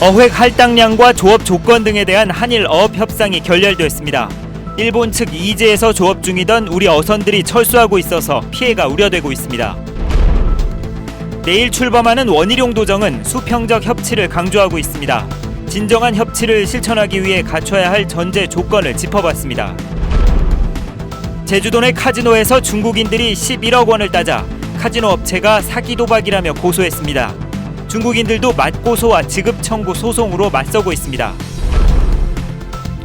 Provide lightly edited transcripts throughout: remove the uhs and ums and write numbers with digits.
어획 할당량과 조업 조건 등에 대한 한일 어업 협상이 결렬됐습니다. 일본 측 이지에서 조업 중이던 우리 어선들이 철수하고 있어서 피해가 우려되고 있습니다. 내일 출범하는 원희룡 도정은 수평적 협치를 강조하고 있습니다. 진정한 협치를 실천하기 위해 갖춰야 할 전제 조건을 짚어봤습니다. 제주도 내 카지노에서 중국인들이 11억 원을 따자 카지노 업체가 사기 도박이라며 고소했습니다. 중국인들도 맞고소와 지급 청구 소송으로 맞서고 있습니다.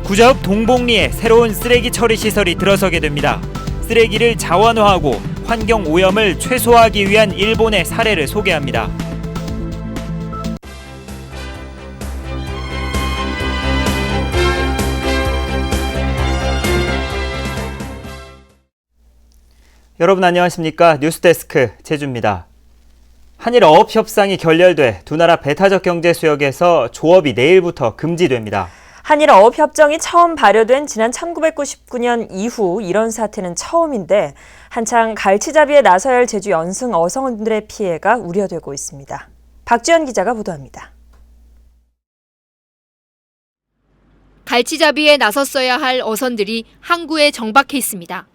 구자읍 동복리에 새로운 쓰레기 처리 시설이 들어서게 됩니다. 쓰레기를 자원화하고 환경 오염을 최소화하기 위한 일본의 사례를 소개합니다. 여러분 안녕하십니까? 뉴스데스크 제주입니다. 한일 어업 협상이 결렬돼 두 나라 배타적 경제 수역에서 조업이 내일부터 금지됩니다. 한일 어업 협정이 처음 발효된 지난 1999년 이후 이런 사태는 처음인데 한창 갈치잡이에 나서야 할 제주 연승 어선들의 피해가 우려되고 있습니다. 박지연 기자가 보도합니다. 갈치잡이에 나섰어야 할 어선들이 항구에 정박해 있습니다.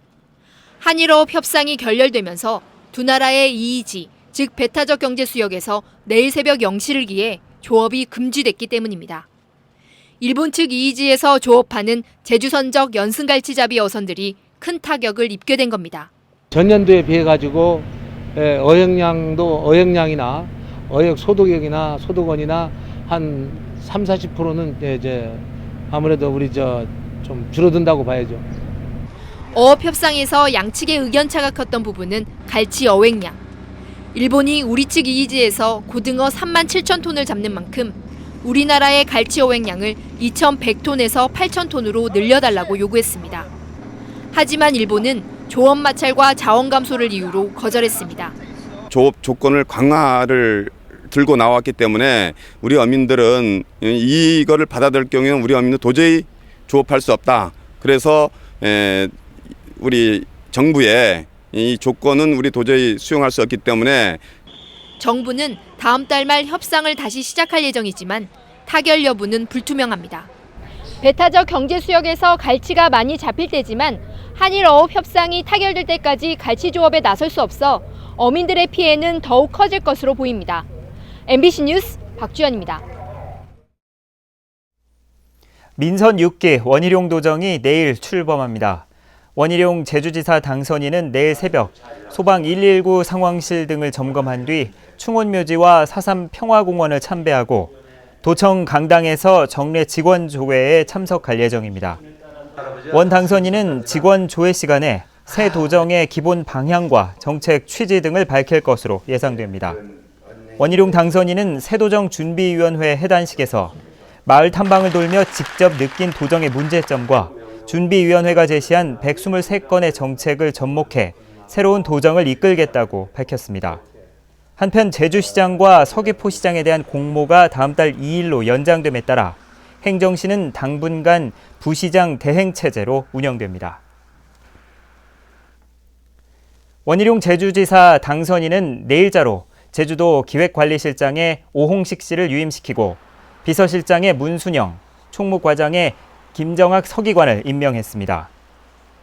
한일어업 협상이 결렬되면서 두 나라의 이이지, 즉 배타적 경제 수역에서 내일 새벽 0시를 기해 조업이 금지됐기 때문입니다. 일본 측 이이지에서 조업하는 제주선적 연승갈치잡이 어선들이 큰 타격을 입게 된 겁니다. 전년도에 비해 가지고 어획량이나 어획 소득액이나 소득원이나 한 30-40%는 이제 아무래도 우리 좀 줄어든다고 봐야죠. 어업 협상에서 양측의 의견차가 컸던 부분은 갈치 어획량. 일본이 우리 측 이이지에서 고등어 37,000톤을 잡는 만큼 우리나라의 갈치 어획량을 2,100톤에서 8,000톤으로 늘려달라고 요구했습니다. 하지만 일본은 조업 마찰과 자원 감소를 이유로 거절했습니다. 조업 조건을 강화를 들고 나왔기 때문에 우리 어민들은 이거를 받아들일 경우에는 우리 어민은 도저히 조업할 수 없다. 그래서 우리 정부의 이 조건은 우리 도저히 수용할 수 없기 때문에 정부는 다음 달 말 협상을 다시 시작할 예정이지만 타결 여부는 불투명합니다. 배타적 경제 수역에서 갈치가 많이 잡힐 때지만 한일 어업 협상이 타결될 때까지 갈치 조업에 나설 수 없어 어민들의 피해는 더욱 커질 것으로 보입니다. MBC 뉴스 박주연입니다. 민선 6기 원희룡 도정이 내일 출범합니다. 원희룡 제주지사 당선인은 내일 새벽 소방 119 상황실 등을 점검한 뒤 충원묘지와 4.3 평화공원을 참배하고 도청 강당에서 정례 직원 조회에 참석할 예정입니다. 원 당선인은 직원 조회 시간에 새 도정의 기본 방향과 정책 취지 등을 밝힐 것으로 예상됩니다. 원희룡 당선인은 새 도정 준비위원회 해단식에서 마을 탐방을 돌며 직접 느낀 도정의 문제점과 준비위원회가 제시한 123건의 정책을 접목해 새로운 도정을 이끌겠다고 밝혔습니다. 한편 제주시장과 서귀포시장에 대한 공모가 다음 달 2일로 연장됨에 따라 행정시는 당분간 부시장 대행체제로 운영됩니다. 원희룡 제주지사 당선인은 내일자로 제주도 기획관리실장에 오홍식 씨를 유임시키고 비서실장에 문순영, 총무과장에 김정학 서기관을 임명했습니다.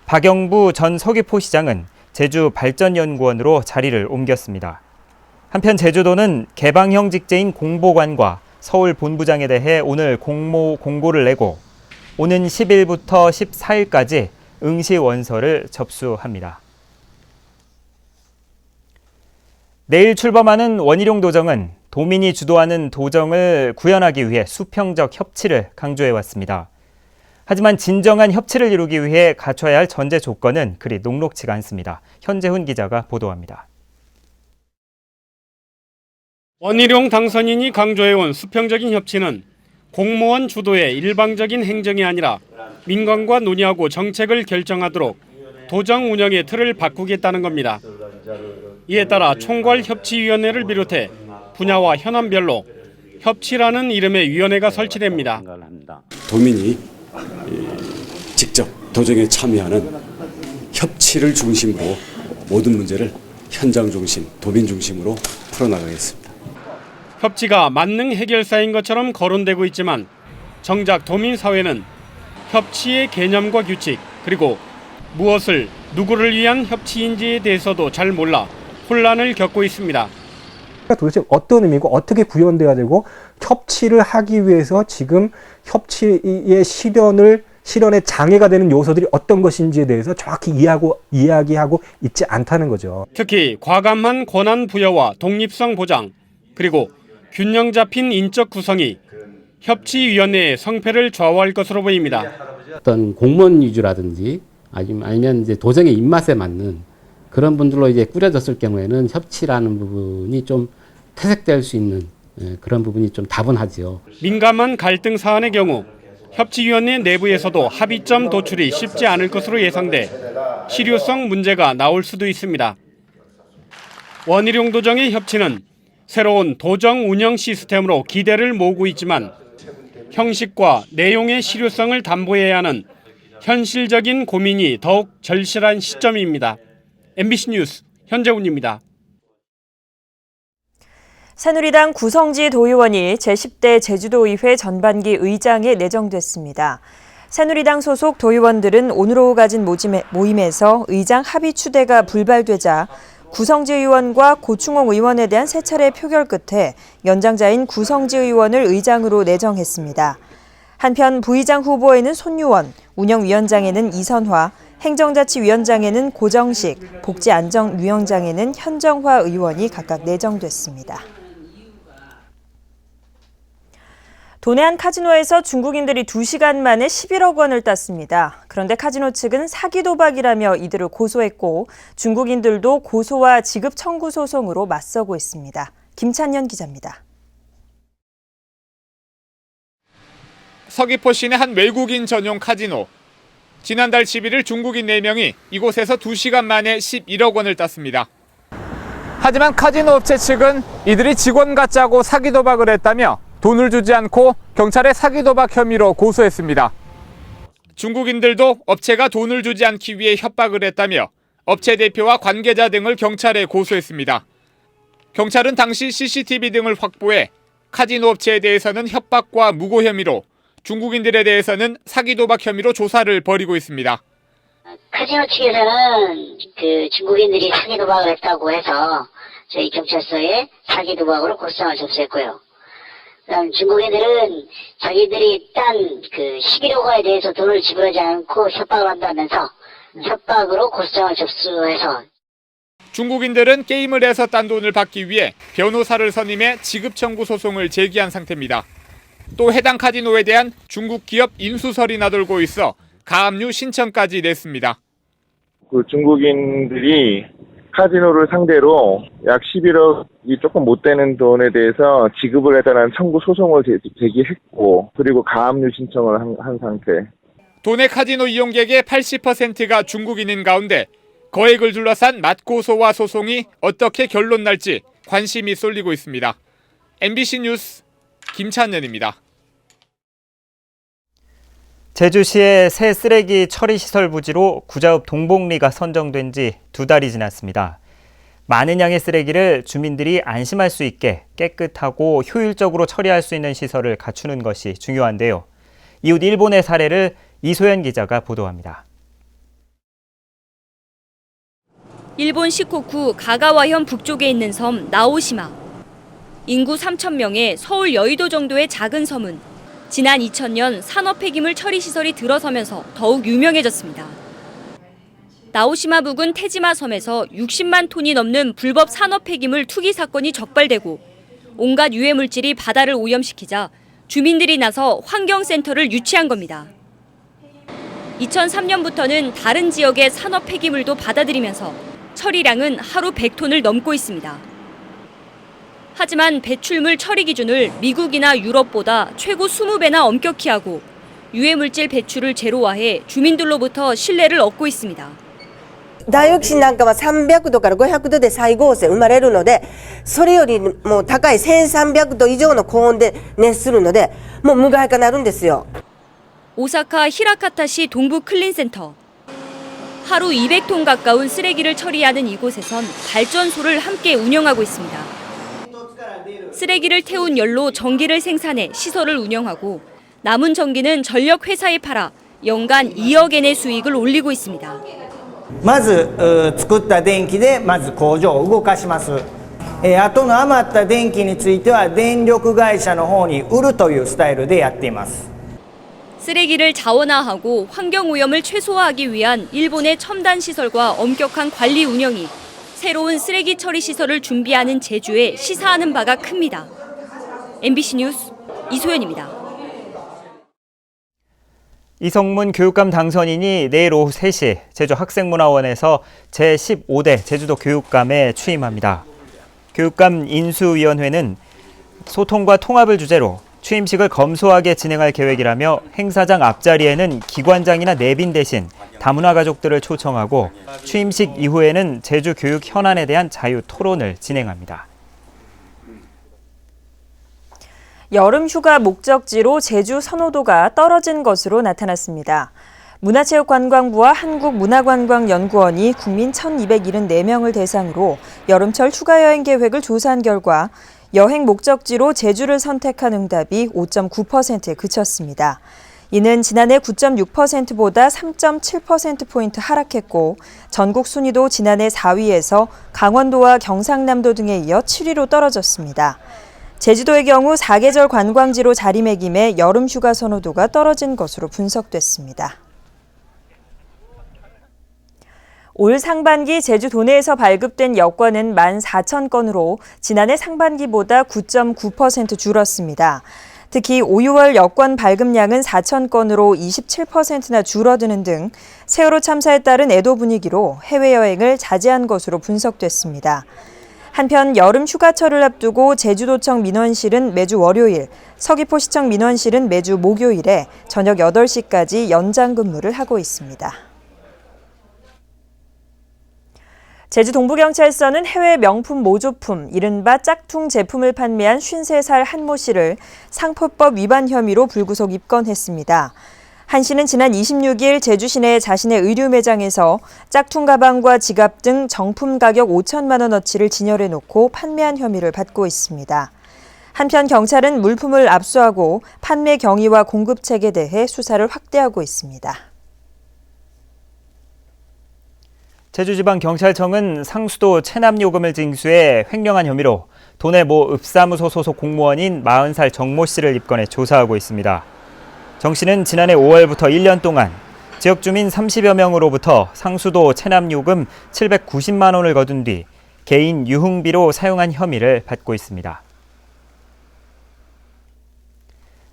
박영부 전 서귀포시장은 제주발전연구원으로 자리를 옮겼습니다. 한편 제주도는 개방형 직제인 공보관과 서울 본부장에 대해 오늘 공모 공고를 내고 오는 10일부터 14일까지 응시 원서를 접수합니다. 내일 출범하는 원희룡 도정은 도민이 주도하는 도정을 구현하기 위해 수평적 협치를 강조해왔습니다. 하지만 진정한 협치를 이루기 위해 갖춰야 할 전제 조건은 그리 녹록지가 않습니다. 현재훈 기자가 보도합니다. 원희룡 당선인이 강조해온 수평적인 협치는 공무원 주도의 일방적인 행정이 아니라 민간과 논의하고 정책을 결정하도록 도정 운영의 틀을 바꾸겠다는 겁니다. 이에 따라 총괄협치위원회를 비롯해 분야와 현안별로 협치라는 이름의 위원회가 설치됩니다. 도민이 직접 도정에 참여하는 협치를 중심으로 모든 문제를 현장 중심, 도민 중심으로 풀어나가겠습니다. 협치가 만능 해결사인 것처럼 거론되고 있지만 정작 도민 사회는 협치의 개념과 규칙 그리고 무엇을 누구를 위한 협치인지에 대해서도 잘 몰라 혼란을 겪고 있습니다. 도대체 어떤 의미고 어떻게 구현돼야 되고 협치를 하기 위해서 지금 협치의 실현에 장애가 되는 요소들이 어떤 것인지에 대해서 정확히 이야기하고 있지 않다는 거죠. 특히 과감한 권한 부여와 독립성 보장 그리고 균형 잡힌 인적 구성이 협치위원회의 성패를 좌우할 것으로 보입니다. 어떤 공무원 위주라든지 아니면 이제 도정의 입맛에 맞는 그런 분들로 이제 꾸려졌을 경우에는 협치라는 부분이 좀 퇴색될 수 있는 그런 부분이 좀 다분하지요. 민감한 갈등 사안의 경우 협치위원회 내부에서도 합의점 도출이 쉽지 않을 것으로 예상돼 실효성 문제가 나올 수도 있습니다. 원희룡 도정의 협치는 새로운 도정 운영 시스템으로 기대를 모으고 있지만 형식과 내용의 실효성을 담보해야 하는 현실적인 고민이 더욱 절실한 시점입니다. MBC 뉴스 현재훈입니다. 새누리당 구성지 도의원이 제10대 제주도의회 전반기 의장에 내정됐습니다. 새누리당 소속 도의원들은 오늘 오후 가진 모임에서 의장 합의 추대가 불발되자 구성지 의원과 고충홍 의원에 대한 세 차례 표결 끝에 연장자인 구성지 의원을 의장으로 내정했습니다. 한편 부의장 후보에는 손유원, 운영위원장에는 이선화, 행정자치위원장에는 고정식, 복지안정위원장에는 현정화 의원이 각각 내정됐습니다. 도내 한 카지노에서 중국인들이 2시간 만에 11억 원을 땄습니다. 그런데 카지노 측은 사기 도박이라며 이들을 고소했고 중국인들도 고소와 지급 청구 소송으로 맞서고 있습니다. 김찬현 기자입니다. 서귀포 시내 한 외국인 전용 카지노. 지난달 11일 중국인 4명이 이곳에서 2시간 만에 11억 원을 땄습니다. 하지만 카지노 업체 측은 이들이 직원 같자고 사기 도박을 했다며 돈을 주지 않고 경찰에 사기 도박 혐의로 고소했습니다. 중국인들도 업체가 돈을 주지 않기 위해 협박을 했다며 업체 대표와 관계자 등을 경찰에 고소했습니다. 경찰은 당시 CCTV 등을 확보해 카지노 업체에 대해서는 협박과 무고 혐의로 중국인들에 대해서는 사기 도박 혐의로 조사를 벌이고 있습니다. 카지노 측에서는 중국인들이 사기 도박을 했다고 해서 저희 경찰서에 사기 도박으로 고소장을 접수했고요. 그다음 중국인들은 자기들이 딴 11억 원에 대해서 돈을 지불하지 않고 협박을 한다면서 협박으로 고소장을 접수해서 중국인들은 게임을 해서 딴 돈을 받기 위해 변호사를 선임해 지급 청구 소송을 제기한 상태입니다. 또 해당 카지노에 대한 중국 기업 인수설이 나돌고 있어 가압류 신청까지 냈습니다. 중국인들이 카지노를 상대로 약 11억이 조금 못 되는 돈에 대해서 지급을 해달라는 청구 소송을 제기했고 그리고 가압류 신청을 한 상태. 도내 카지노 이용객의 80%가 중국인인 가운데 거액을 둘러싼 맞고소와 소송이 어떻게 결론 날지 관심이 쏠리고 있습니다. MBC 뉴스 김찬현입니다. 제주시의 새 쓰레기 처리 시설 부지로 구자읍 동복리가 선정된 지 2달이 지났습니다. 많은 양의 쓰레기를 주민들이 안심할 수 있게 깨끗하고 효율적으로 처리할 수 있는 시설을 갖추는 것이 중요한데요. 이웃 일본의 사례를 이소연 기자가 보도합니다. 일본 시코쿠 가가와현 북쪽에 있는 섬 나오시마. 인구 3,000명의 서울 여의도 정도의 작은 섬은 지난 2000년 산업 폐기물 처리 시설이 들어서면서 더욱 유명해졌습니다. 나오시마 부근 테지마 섬에서 60만 톤이 넘는 불법 산업 폐기물 투기 사건이 적발되고 온갖 유해 물질이 바다를 오염시키자 주민들이 나서 환경센터를 유치한 겁니다. 2003년부터는 다른 지역의 산업 폐기물도 받아들이면서 처리량은 하루 100톤을 넘고 있습니다. 하지만 배출물 처리 기준을 미국이나 유럽보다 최고 20배나 엄격히 하고 유해물질 배출을 제로화해 주민들로부터 신뢰를 얻고 있습니다. ダイオキシンなんかは300度から500度で再合成生まれるので、それよりも高い1300度以上の高温で熱するので、もう無害化なるんですよ。 오사카 히라카타시 동부 클린센터. 하루 200톤 가까운 쓰레기를 처리하는 이곳에선 발전소를 함께 운영하고 있습니다. 쓰레기를 태운 열로 전기를 생산해 시설을 운영하고 남은 전기는 전력 회사에 팔아 연간 2억엔의 수익을 올리고 있습니다. まず作った電気でまず工場を動かします。あとの余った電気については電力会社の方に売るというスタイルでやっています。 쓰레기를 자원화하고 환경 오염을 최소화하기 위한 일본의 첨단 시설과 엄격한 관리 운영이 새로운 쓰레기 처리 시설을 준비하는 제주에 시사하는 바가 큽니다. MBC 뉴스 이소연입니다. 이성문 교육감 당선인이 내일 오후 3시 제주 학생문화원에서 제15대 제주도 교육감에 취임합니다. 교육감 인수위원회는 소통과 통합을 주제로 취임식을 검소하게 진행할 계획이라며 행사장 앞자리에는 기관장이나 내빈 대신 다문화 가족들을 초청하고 취임식 이후에는 제주 교육 현안에 대한 자유 토론을 진행합니다. 여름 휴가 목적지로 제주 선호도가 떨어진 것으로 나타났습니다. 문화체육관광부와 한국문화관광연구원이 국민 1,274명을 대상으로 여름철 휴가여행 계획을 조사한 결과 여행 목적지로 제주를 선택한 응답이 5.9%에 그쳤습니다. 이는 지난해 9.6%보다 3.7%포인트 하락했고 전국 순위도 지난해 4위에서 강원도와 경상남도 등에 이어 7위로 떨어졌습니다. 제주도의 경우 사계절 관광지로 자리매김해 여름 휴가 선호도가 떨어진 것으로 분석됐습니다. 올 상반기 제주 도내에서 발급된 여권은 14,000건으로 지난해 상반기보다 9.9% 줄었습니다. 특히 5, 6월 여권 발급량은 4,000건으로 27%나 줄어드는 등 세월호 참사에 따른 애도 분위기로 해외여행을 자제한 것으로 분석됐습니다. 한편 여름 휴가철을 앞두고 제주도청 민원실은 매주 월요일, 서귀포시청 민원실은 매주 목요일에 저녁 8시까지 연장 근무를 하고 있습니다. 제주 동부경찰서는 해외 명품 모조품, 이른바 짝퉁 제품을 판매한 53살 한 모 씨를 상표법 위반 혐의로 불구속 입건했습니다. 한 씨는 지난 26일 제주 시내 자신의 의류 매장에서 짝퉁 가방과 지갑 등 정품 가격 5천만 원어치를 진열해 놓고 판매한 혐의를 받고 있습니다. 한편 경찰은 물품을 압수하고 판매 경위와 공급책에 대해 수사를 확대하고 있습니다. 제주지방경찰청은 상수도 체납요금을 징수해 횡령한 혐의로 도내 모 읍사무소 소속 공무원인 40살 정모 씨를 입건해 조사하고 있습니다. 정 씨는 지난해 5월부터 1년 동안 지역 주민 30여 명으로부터 상수도 체납요금 790만 원을 거둔 뒤 개인 유흥비로 사용한 혐의를 받고 있습니다.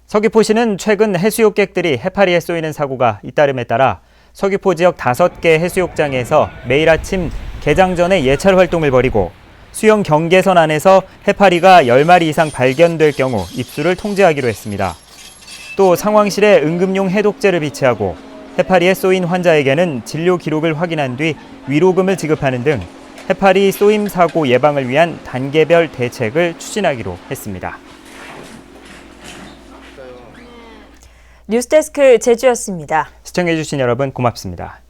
서귀포시는 최근 해수욕객들이 해파리에 쏘이는 사고가 잇따름에 따라 서귀포 지역 5개 해수욕장에서 매일 아침 개장 전에 예찰 활동을 벌이고 수영 경계선 안에서 해파리가 10마리 이상 발견될 경우 입수를 통제하기로 했습니다. 또 상황실에 응급용 해독제를 비치하고 해파리에 쏘인 환자에게는 진료 기록을 확인한 뒤 위로금을 지급하는 등 해파리 쏘임 사고 예방을 위한 단계별 대책을 추진하기로 했습니다. 뉴스데스크 제주였습니다. 시청해주신 여러분 고맙습니다.